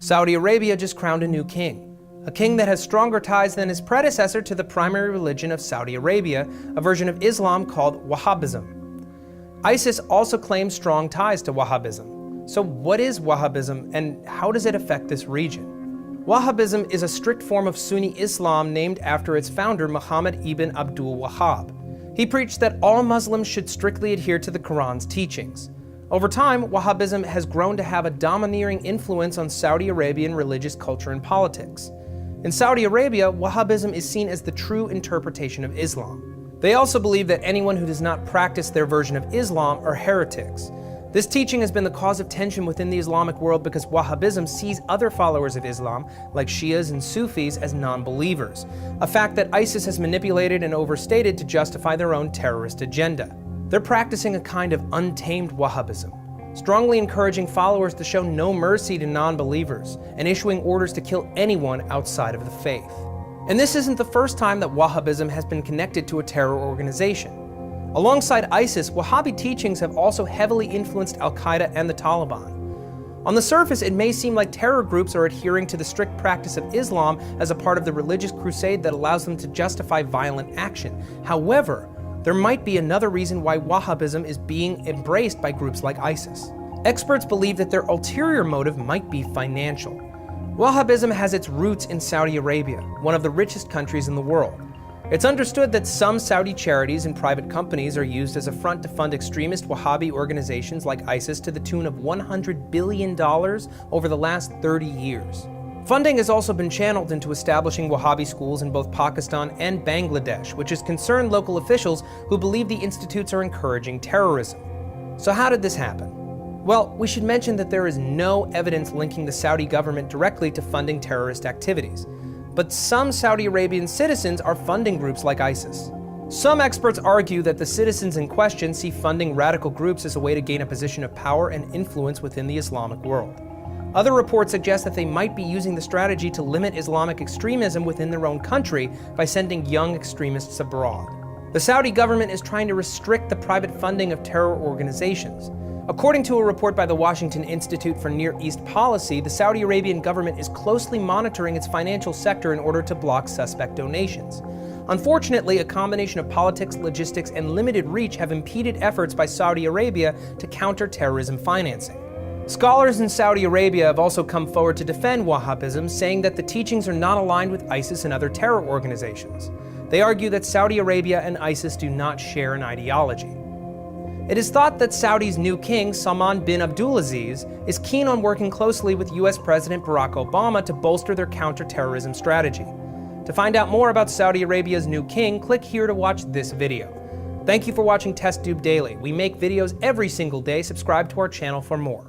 Saudi Arabia just crowned a new king, a king that has stronger ties than his predecessor to the primary religion of Saudi Arabia, a version of Islam called Wahhabism. ISIS also claims strong ties to Wahhabism. So what is Wahhabism and how does it affect this region? Wahhabism is a strict form of Sunni Islam named after its founder Muhammad ibn Abdul Wahhab. He preached that all Muslims should strictly adhere to the Quran's teachings. Over time, Wahhabism has grown to have a domineering influence on Saudi Arabian religious culture and politics. In Saudi Arabia, Wahhabism is seen as the true interpretation of Islam. They also believe that anyone who does not practice their version of Islam are heretics. This teaching has been the cause of tension within the Islamic world because Wahhabism sees other followers of Islam, like Shias and Sufis, as non-believers, a fact that ISIS has manipulated and overstated to justify their own terrorist agenda. They're practicing a kind of untamed Wahhabism, strongly encouraging followers to show no mercy to non-believers and issuing orders to kill anyone outside of the faith. And this isn't the first time that Wahhabism has been connected to a terror organization. Alongside ISIS, Wahhabi teachings have also heavily influenced Al-Qaeda and the Taliban. On the surface, it may seem like terror groups are adhering to the strict practice of Islam as a part of the religious crusade that allows them to justify violent action. However, there might be another reason why Wahhabism is being embraced by groups like ISIS. Experts believe that their ulterior motive might be financial. Wahhabism has its roots in Saudi Arabia, one of the richest countries in the world. It's understood that some Saudi charities and private companies are used as a front to fund extremist Wahhabi organizations like ISIS to the tune of $100 billion over the last 30 years. Funding has also been channeled into establishing Wahhabi schools in both Pakistan and Bangladesh, which has concerned local officials who believe the institutes are encouraging terrorism. So how did this happen? Well, we should mention that there is no evidence linking the Saudi government directly to funding terrorist activities. But some Saudi Arabian citizens are funding groups like ISIS. Some experts argue that the citizens in question see funding radical groups as a way to gain a position of power and influence within the Islamic world. Other reports suggest that they might be using the strategy to limit Islamic extremism within their own country by sending young extremists abroad. The Saudi government is trying to restrict the private funding of terror organizations. According to a report by the Washington Institute for Near East Policy, the Saudi Arabian government is closely monitoring its financial sector in order to block suspect donations. Unfortunately, a combination of politics, logistics, and limited reach have impeded efforts by Saudi Arabia to counter terrorism financing. Scholars in Saudi Arabia have also come forward to defend Wahhabism, saying that the teachings are not aligned with ISIS and other terror organizations. They argue that Saudi Arabia and ISIS do not share an ideology. It is thought that Saudi's new king, Salman bin Abdulaziz, is keen on working closely with US President Barack Obama to bolster their counter-terrorism strategy. To find out more about Saudi Arabia's new king, click here to watch this video. Thank you for watching TestTube Daily. We make videos every single day. Subscribe to our channel for more.